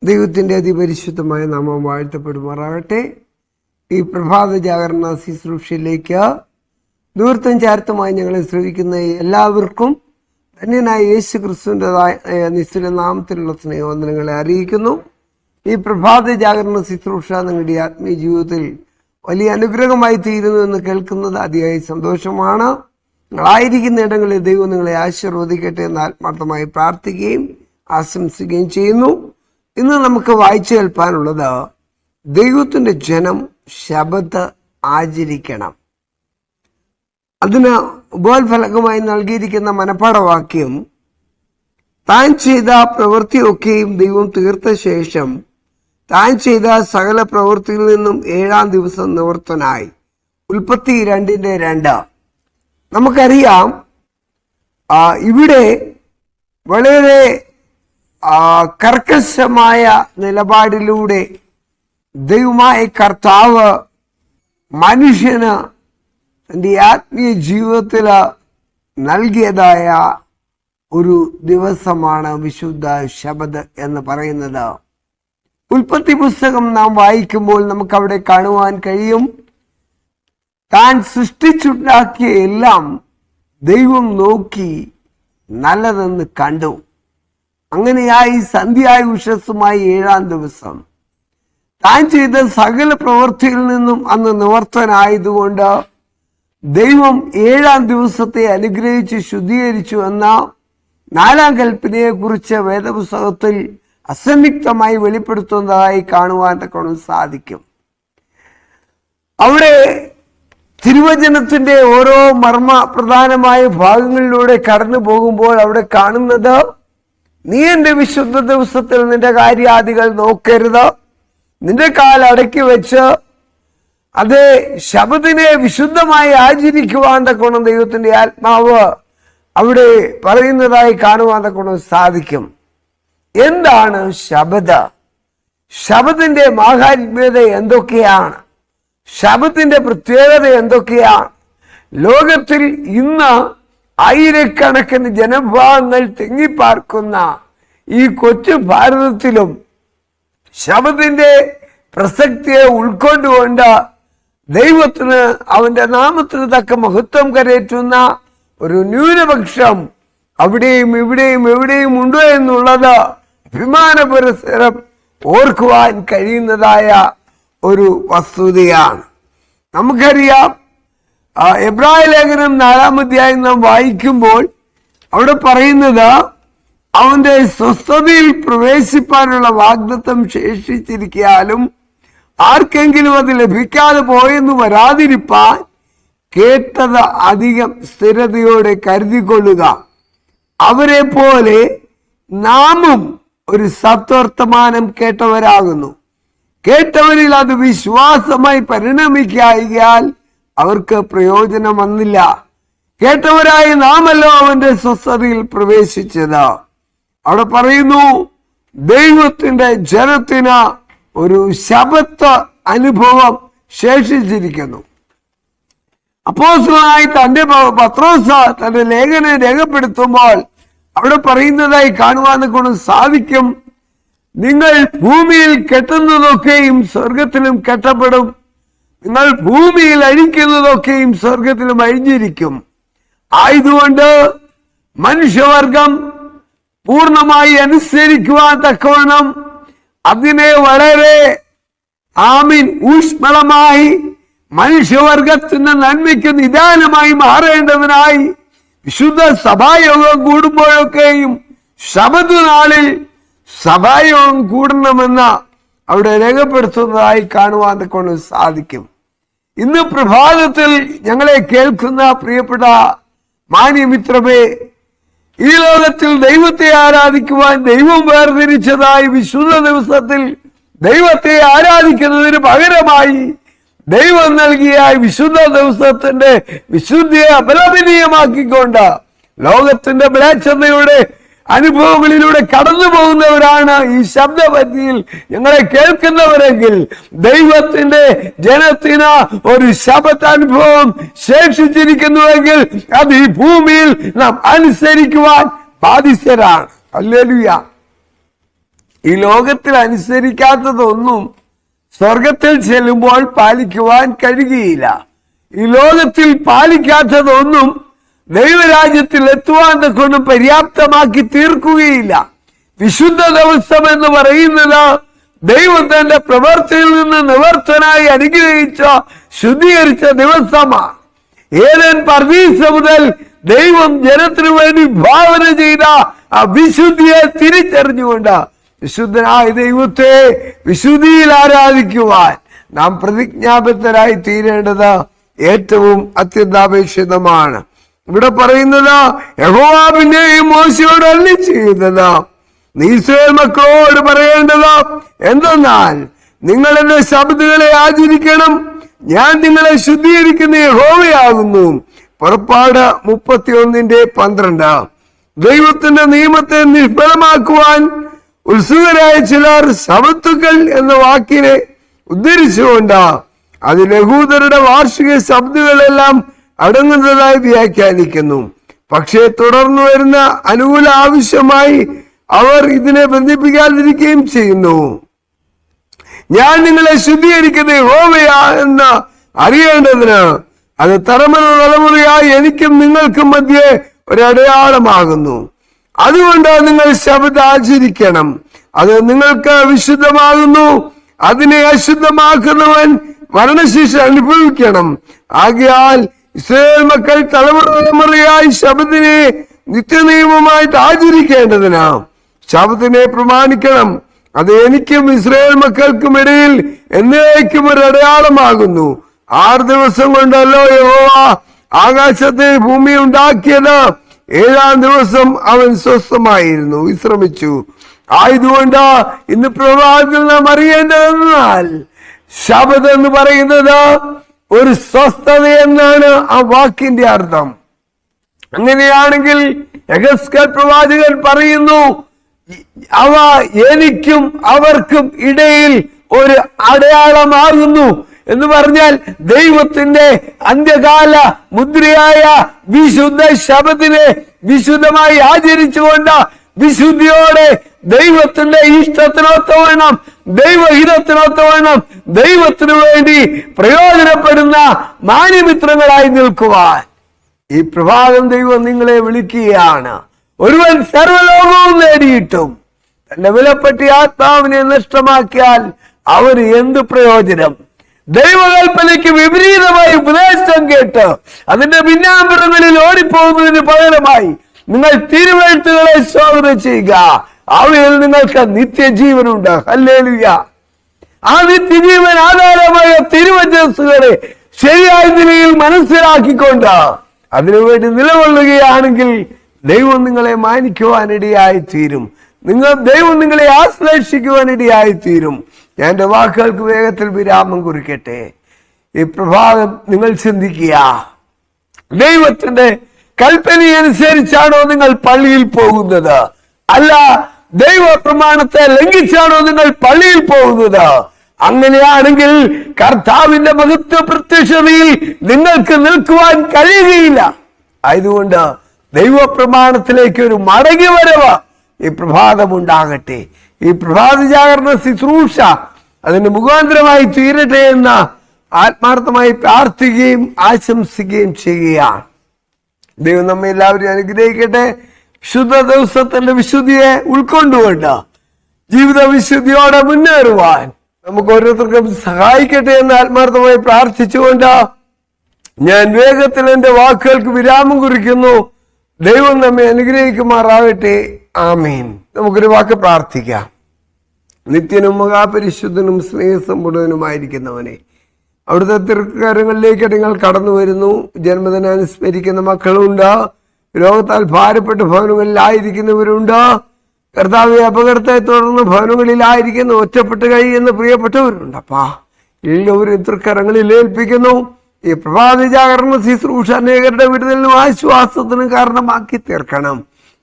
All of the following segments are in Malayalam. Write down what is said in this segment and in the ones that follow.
ദൈവത്തിൻ്റെ അതിപരിശുദ്ധമായ നാമം വാഴ്ത്തപ്പെടുമാറാകട്ടെ. ഈ പ്രഭാത ജാഗരണ ശുശ്രൂഷയിലേക്ക് ദൂരത്തും ചാരത്തുമായി ഞങ്ങളെ ശ്രവിക്കുന്ന എല്ലാവർക്കും ധന്യനായ യേശു ക്രിസ്തുവിൻ്റെതായ നിശ്ചല നാമത്തിലുള്ള സ്നേഹവന്ദനങ്ങളെ അറിയിക്കുന്നു. ഈ പ്രഭാത ജാഗരണ ശുശ്രൂഷ നിങ്ങളുടെ ആത്മീയ ജീവിതത്തിൽ വലിയ അനുഗ്രഹമായി തീരുന്നു എന്ന് കേൾക്കുന്നത് അതിയായ സന്തോഷമാണ്. നിങ്ങളായിരിക്കുന്ന ഇടങ്ങളിൽ ദൈവം നിങ്ങളെ ആശീർവദിക്കട്ടെ എന്ന് ആത്മാർത്ഥമായി പ്രാർത്ഥിക്കുകയും ആശംസിക്കുകയും ചെയ്യുന്നു. ഇന്ന് നമുക്ക് വായിച്ചു കേൾപ്പാനുള്ളത് ദൈവത്തിൻ്റെ ജനം ശബത്ത് ആചരിക്കണം. അതിന് ഉപോത്ഫലകമായി നൽകിയിരിക്കുന്ന മനപ്പാഠവാക്യം, താൻ ചെയ്ത പ്രവൃത്തിയൊക്കെയും ദൈവം തീർത്ത ശേഷം താൻ ചെയ്ത സകല പ്രവൃത്തിയിൽ നിന്നും 7-ാം ദിവസം നിവൃത്തനായി. ഉൽപ്പത്തി 2:2. നമുക്കറിയാം, ഇവിടെ വളരെ കർക്കശമായ നിലപാടിലൂടെ ദൈവമായ കർത്താവ് മനുഷ്യന് തൻ്റെ ആത്മീയ ജീവിതത്തിൽ നൽകിയതായ ഒരു ദിവസമാണ് വിശുദ്ധ ശബത്ത് എന്ന് പറയുന്നത്. ഉൽപ്പത്തി പുസ്തകം നാം വായിക്കുമ്പോൾ നമുക്കവിടെ കാണുവാൻ കഴിയും, താൻ സൃഷ്ടിച്ചുണ്ടാക്കിയ എല്ലാം ദൈവം നോക്കി നല്ലതെന്ന് കണ്ടു. അങ്ങനെയായി സന്ധ്യായ ഉഷസ്സുമായി 7-ാം ദിവസം താൻ ചെയ്ത സകല പ്രവൃത്തിയിൽ നിന്നും അന്ന് നിവർത്തനായതുകൊണ്ട് ദൈവം 7-ാം ദിവസത്തെ അനുഗ്രഹിച്ച് ശുദ്ധീകരിച്ചു എന്ന 4-ാം കൽപ്പനയെ കുറിച്ച് വേദപുസ്തകത്തിൽ അസന്നിഗ്ധമായി വെളിപ്പെടുത്തുന്നതായി കാണുവാൻ തക്കവണ്ണം സാധിക്കും. അവിടെ തിരുവചനത്തിന്റെ ഓരോ മർമ്മ പ്രധാനമായ ഭാഗങ്ങളിലൂടെ കടന്നു പോകുമ്പോൾ അവിടെ കാണുന്നത്, നീ എന്റെ വിശുദ്ധ ദിവസത്തിൽ നിന്റെ കാര്യാദികൾ നോക്കരുത്, നിന്റെ കാൽ അടക്കി വെച്ച് അത് ശബത്തിനെ വിശുദ്ധമായി ആചരിക്കുവാൻ തക്കവണ്ണം ദൈവത്തിന്റെ ആത്മാവ് അവിടെ പറയുന്നതായി കാണുവാൻ തക്കവണ്ണം സാധിക്കും. എന്താണ് ശബത്ത്? ശബത്തിന്റെ മാഹാത്മ്യത എന്തൊക്കെയാണ്? ശബത്തിന്റെ പ്രത്യേകത എന്തൊക്കെയാണ്? ലോകത്തിൽ ഇന്ന് ആയിരക്കണക്കിന് ജനവിഭാഗങ്ങൾ തിങ്ങിപ്പാർക്കുന്ന ഈ കൊച്ചു ഭാരതത്തിലും ശബത്തിന്റെ പ്രസക്തിയെ ഉൾക്കൊണ്ടുകൊണ്ട് ദൈവത്തിന് അവന്റെ നാമത്തിന് തക്ക മഹത്വം കരയറ്റുന്ന ഒരു ന്യൂനപക്ഷം അവിടെയും ഇവിടെയും എവിടെയും ഉണ്ടോ എന്നുള്ളത് അഭിമാന പുരസ്സരം ഓർക്കുവാൻ കഴിയുന്നതായ ഒരു വസ്തുതയാണ്. നമുക്കറിയാം, എബ്രായ ലേഖനം 4-ാം അധ്യായം നാം വായിക്കുമ്പോൾ അവിടെ പറയുന്നത്, അവന്റെ സ്വസ്ഥതയിൽ പ്രവേശിപ്പാനുള്ള വാഗ്ദത്തം ശേഷിച്ചിരിക്കാലും ആർക്കെങ്കിലും അത് ലഭിക്കാതെ പോയെന്ന് വരാതിരിപ്പാൻ കേട്ടത് അധികം സ്ഥിരതയോടെ കരുതിക്കൊള്ളുക. അവരെ പോലെ നാമും ഒരു സത്വർത്തമാനം കേട്ടവരാകുന്നു. കേട്ടവരിൽ അത് വിശ്വാസമായി പരിണമിക്കായാൽ അവർക്ക് പ്രയോജനം വന്നില്ല. കേട്ടവരായി നാമല്ലോ അവന്റെ സ്വസ്ഥതയിൽ പ്രവേശിച്ചത്. അവിടെ പറയുന്നു, ദൈവത്തിന്റെ ജനത്തിന് ഒരു ശബത്ത് അനുഭവം ശേഷിച്ചിരിക്കുന്നു. അപ്പോസ്തലനായി പത്രോസ് തന്റെ ലേഖനം രേഖപ്പെടുത്തുമ്പോൾ അവിടെ പറയുന്നതായി കാണുവാൻ കൊണ്ട് സാധിക്കും, നിങ്ങൾ ഭൂമിയിൽ കെട്ടുന്നതൊക്കെയും സ്വർഗത്തിലും കെട്ടപ്പെടും, നിങ്ങൾ ഭൂമിയിൽ അഴിക്കുന്നതൊക്കെയും സ്വർഗത്തിലും അഴിഞ്ഞിരിക്കും. ആയതുകൊണ്ട് മനുഷ്യവർഗം പൂർണ്ണമായി അനുസരിക്കുവാൻ തക്കവണ്ണം അതിനെ വളരെ ഊഷ്മളമായി മനുഷ്യവർഗത്തിന്റെ നന്മയ്ക്ക് നിദാനമായി മാറേണ്ടതിനായി വിശുദ്ധ സഭായോഗം കൂടുമ്പോഴൊക്കെയും ശബത്ത് നാളിൽ സഭായോഗം കൂടണമെന്ന് അവിടെ രേഖപ്പെടുത്തുന്നതായി കാണുവാൻ കൊണ്ട് സാധിക്കും. ഇന്ന് പ്രഭാതത്തിൽ ഞങ്ങളെ കേൾക്കുന്ന പ്രിയപ്പെട്ട മാന്യമിത്രമേ, ഈ ലോകത്തിൽ ദൈവത്തെ ആരാധിക്കുവാൻ ദൈവം വേർതിരിച്ചതായി വിശുദ്ധ ദിവസത്തിൽ ദൈവത്തെ ആരാധിക്കുന്നതിന് പകരമായി ദൈവം നൽകിയ വിശുദ്ധ ദിവസത്തിന്റെ വിശുദ്ധിയെ അപലപനീയമാക്കിക്കൊണ്ട് ലോകത്തിന്റെ മ്ലേച്ഛതയുടെ അനുഭവങ്ങളിലൂടെ കടന്നു പോകുന്നവരാണ് ഈ ശബ്ദപരിധിയിൽ ഞങ്ങളെ കേൾക്കുന്നവരെങ്കിൽ, ദൈവത്തിന്റെ ജനത്തിന് ഒരു ശബത്ത് അനുഭവം ശേഷിച്ചിരിക്കുന്നുവെങ്കിൽ അത് ഈ ഭൂമിയിൽ നാം അനുസരിക്കുവാൻ ബാധ്യസ്ഥരാണ്. ഹല്ലേലൂയ. ഈ ലോകത്തിൽ അനുസരിക്കാത്തതൊന്നും സ്വർഗത്തിൽ ചെല്ലുമ്പോൾ പാലിക്കുവാൻ കഴിയുകയില്ല. ഈ ലോകത്തിൽ പാലിക്കാത്തതൊന്നും ദൈവരാജ്യത്തിൽ എത്തുവാൻ കൊണ്ട് പര്യാപ്തമാക്കി തീർക്കുകയില്ല. വിശുദ്ധ ദിവസം എന്ന് പറയുന്നത് ദൈവം തന്റെ പ്രവൃത്തിയിൽ നിന്ന് നിവർത്തനായി അനുഗ്രഹിച്ച ശുദ്ധീകരിച്ച ദിവസമാണ്. ഏദൻ പർദീസ മുതൽ ദൈവം ജനത്തിനു വേണ്ടി ഭാവന ചെയ്ത ആ വിശുദ്ധിയെ തിരിച്ചറിഞ്ഞുകൊണ്ട് വിശുദ്ധനായ ദൈവത്തെ വിശുദ്ധിയിൽ ആരാധിക്കുവാൻ നാം പ്രതിജ്ഞാബദ്ധരായി തീരേണ്ടത് ഏറ്റവും അത്യന്താപേക്ഷിതമാണ്. ഇവിടെ പറയുന്നത് യഹോവ പിന്നെയും മോശയോട് അരുളി ചെയ്യുന്നത്, നീ ഇസ്രായേൽ മക്കളോട് പറയേണ്ടത് എന്തെന്നാൽ, നിങ്ങൾ എന്റെ ശബ്ദങ്ങളെ ആചരിക്കണം, ഞാൻ നിങ്ങളെ ശുദ്ധീകരിക്കുന്ന യഹോവയാകുന്നു. പുറപ്പാട് 31:12. ദൈവത്തിന്റെ നിയമത്തെ നിഷ്ഫലമാക്കുവാൻ ഉത്സുകരായ ചിലർ ശബത്തുക്കൾ എന്ന വാക്കിനെ ഉദ്ധരിച്ചുകൊണ്ട് അതിൽ യഹൂദരുടെ വാർഷിക ശബ്ദങ്ങളെല്ലാം അടങ്ങുന്നതായി വ്യാഖ്യാനിക്കുന്നു. പക്ഷേ തുടർന്നു വരുന്ന അനുകൂല ആവശ്യമായി അവർ ഇതിനെ ബന്ധിപ്പിക്കാതിരിക്കുകയും ചെയ്യുന്നു. ഞാൻ നിങ്ങളെ ശുദ്ധീകരിക്കുന്ന യഹോവയാ എന്ന് അറിയേണ്ടതിന് അത് തലമുറ തലമുറയായി എനിക്കും നിങ്ങൾക്കും മധ്യേ ഒരടയാളമാകുന്നു. അതുകൊണ്ട് നിങ്ങൾ ശബത്ത് ആചരിക്കണം, അത് നിങ്ങൾക്ക് വിശുദ്ധമാകുന്നു. അതിനെ അശുദ്ധമാക്കുന്നവൻ മരണശിക്ഷ അനുഭവിക്കണം. ആകയാൽ ഇസ്രായേൽ മക്കൾ തലമുറ തലമുറയായി ശബത്തിനെ നിത്യനിയമമായിട്ട് ആചരിക്കേണ്ടതിന് ശബത്തിനെ പ്രമാണിക്കണം. അത് എനിക്കും ഇസ്രായേൽ മക്കൾക്കും ഇടയിൽ എന്നേക്കും ഒരു അടയാളമാകുന്നു. 6 ദിവസം കൊണ്ടല്ലോ യഹോവ ആകാശത്തെ ഭൂമി ഉണ്ടാക്കിയത്. 7-ാം ദിവസം അവൻ സ്വസ്ഥമായിരുന്നു, വിശ്രമിച്ചു. ആയതുകൊണ്ട് ഇന്ന് പ്രഭാതത്തിൽ നാം അറിയേണ്ടതെന്നാൽ ശബത്ത് എന്ന് പറയുന്നത് ഒരു സ്വസ്ഥത എന്നാണ് ആ വാക്കിന്റെ അർത്ഥം. അങ്ങനെയാണെങ്കിൽ യെഹെസ്കേൽ പ്രവാചകൻ പറയുന്നു, അവ എനിക്കും അവർക്കും ഇടയിൽ ഒരു അടയാളമാകുന്നു എന്ന് പറഞ്ഞാൽ ദൈവത്തിന്റെ അന്ത്യകാല മുദ്രയായ വിശുദ്ധ ശബത്തിനെ വിശുദ്ധമായി ആചരിച്ചുകൊണ്ട് വിശുദ്ധിയോടെ ദൈവത്തിന്റെ ഇഷ്ടത്തിനൊത്തവണ്ണം ദൈവഹിതത്തിനൊത്തവണ്ണം ദൈവത്തിനു വേണ്ടി പ്രയോജനപ്പെടുന്ന മാന്യമിത്രങ്ങളായി നിൽക്കുവാൻ ഈ പ്രഭാതം ദൈവം നിങ്ങളെ വിളിക്കുകയാണ്. ഒരുവൻ സർവ്വലോകവും നേടിയിട്ടും തന്റെ വിലപ്പെട്ട ആത്മാവിനെ നഷ്ടമാക്കിയാൽ അവന് എന്ത് പ്രയോജനം? ദൈവകൽപ്പനയ്ക്ക് വിപരീതമായി ഉപദേശം കേട്ട് അതിന്റെ പിന്നാമ്പുറങ്ങളിൽ ഓടിപ്പോകുന്നതിന് പകരമായി നിങ്ങൾ തിരുവെഴുത്തുകളെ ശോധന ചെയ്യുക, അവയിൽ നിങ്ങൾക്ക് നിത്യജീവനുണ്ട്. ഹല്ലേലൂയ. ആ നിത്യജീവൻ ആധാരമായ തിരുവചനങ്ങളെ ശരിയായ നിലയിൽ മനസ്സിലാക്കിക്കൊണ്ട് അതിനുവേണ്ടി നിലകൊള്ളുകയാണെങ്കിൽ ദൈവം നിങ്ങളെ മാനിക്കുവാനിടയായി തീരും. ദൈവം നിങ്ങളെ ആശ്ലേഷിക്കുവാനിടയായി തീരും. ഞാൻ എൻ്റെ വാക്കുകൾക്ക് വേഗത്തിൽ വിരാമം കുറിക്കട്ടെ. ഈ പ്രഭാതം നിങ്ങൾ ചിന്തിക്കുക, ദൈവത്തിന്റെ കൽപ്പനയനുസരിച്ചാണോ നിങ്ങൾ പള്ളിയിൽ പോകുന്നത്? അല്ല, ദൈവ പ്രമാണത്തെ ലംഘിച്ചാണോ നിങ്ങൾ പള്ളിയിൽ പോകുന്നത്? അങ്ങനെയാണെങ്കിൽ കർത്താവിന്റെ മഹത്വ പ്രത്യക്ഷതയിൽ നിങ്ങൾക്ക് നിൽക്കുവാൻ കഴിയുകയില്ല. ആയതുകൊണ്ട് ദൈവ പ്രമാണത്തിലേക്ക് ഒരു മടങ്ങി വരവ് ഈ പ്രഭാതം ഉണ്ടാകട്ടെ. ഈ പ്രഭാത ജാഗരണ ശുശ്രൂഷ അതിന് മുഖാന്തരമായി തീരട്ടെ എന്ന് ആത്മാർത്ഥമായി പ്രാർത്ഥിക്കുകയും ആശംസിക്കുകയും ചെയ്യുകയാണ്. ദൈവം നമ്മെ എല്ലാവരും അനുഗ്രഹിക്കട്ടെ. ശുദ്ധ ദിവസത്തിന്റെ വിശുദ്ധിയെ ഉൾക്കൊണ്ടുകൊണ്ട് ജീവിത വിശുദ്ധിയോടെ മുന്നേറുവാൻ നമുക്ക് ഓരോരുത്തർക്കും സഹായിക്കട്ടെ എന്ന് ആത്മാർത്ഥമായി പ്രാർത്ഥിച്ചുകൊണ്ട് ഞാൻ വേഗത്തിൽ എന്റെ വാക്കുകൾക്ക് വിരാമം കുറിക്കുന്നു. ദൈവം നമ്മെ അനുഗ്രഹിക്കുമാറാകട്ടെ. ആമേൻ. നമുക്കൊരു വാക്ക് പ്രാർത്ഥിക്കാം. നിത്യനും മഹാപരിശുദ്ധനും സ്നേഹസമ്പൂർണനുമായിരിക്കുന്നവനെ, അവിടുത്തെ തൃക്കരങ്ങളിലേക്ക് നിങ്ങൾ കടന്നു വരുന്നു. ജന്മദിനം അനുസ്മരിക്കുന്ന മക്കളുണ്ട്, രോഗത്താൽ ഭാരപ്പെട്ട ഭവനങ്ങളിലായിരിക്കുന്നവരുണ്ട്. കർത്താവെ, അപകടത്തെ തുടർന്ന് ഭവനങ്ങളിലായിരിക്കുന്ന ഒറ്റപ്പെട്ട് കഴിയുന്ന പ്രിയപ്പെട്ടവരുണ്ട്. അപ്പാ, എല്ലാവരും തൃക്കരങ്ങളിൽ ഏൽപ്പിക്കുന്നു. ഈ പ്രഭാത ജാഗരണ ശുശ്രൂഷ അനേകരുടെ വിടുതലിനും ആശ്വാസത്തിനും കാരണമാക്കി തീർക്കണം.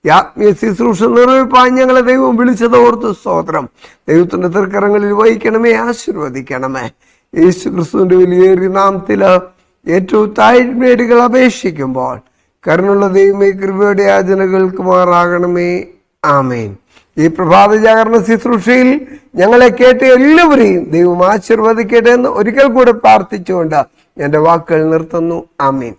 ഈ ആത്മീയ ശുശ്രൂഷ നിർവഹിപ്പാൻ ഞങ്ങളെ ദൈവം വിളിച്ചത് ഓർത്ത് സ്തോത്രം. ദൈവത്തിന്റെ തൃക്കരങ്ങളിൽ വഹിക്കണമേ, ആശീർവദിക്കണമേ. യേശു ക്രിസ്തുവിന്റെ വിലയേറിയ നാമത്തില് ഏറ്റവും താഴ്മേടുകൾ അപേക്ഷിക്കുമ്പോൾ കരുണുള്ള ദൈവമേ, കൃപയുടെ യാചനകൾക്ക് മാറാകണമേ. ആമേൻ. ഈ പ്രഭാത ജാഗരണ ശുശ്രൂഷയിൽ ഞങ്ങളെ കേട്ട് എല്ലാവരെയും ദൈവം ആശീർവദിക്കട്ടെ എന്ന് ഒരിക്കൽ കൂടെ പ്രാർത്ഥിച്ചുകൊണ്ട് എൻ്റെ വാക്കുകൾ നിർത്തുന്നു. ആമീൻ.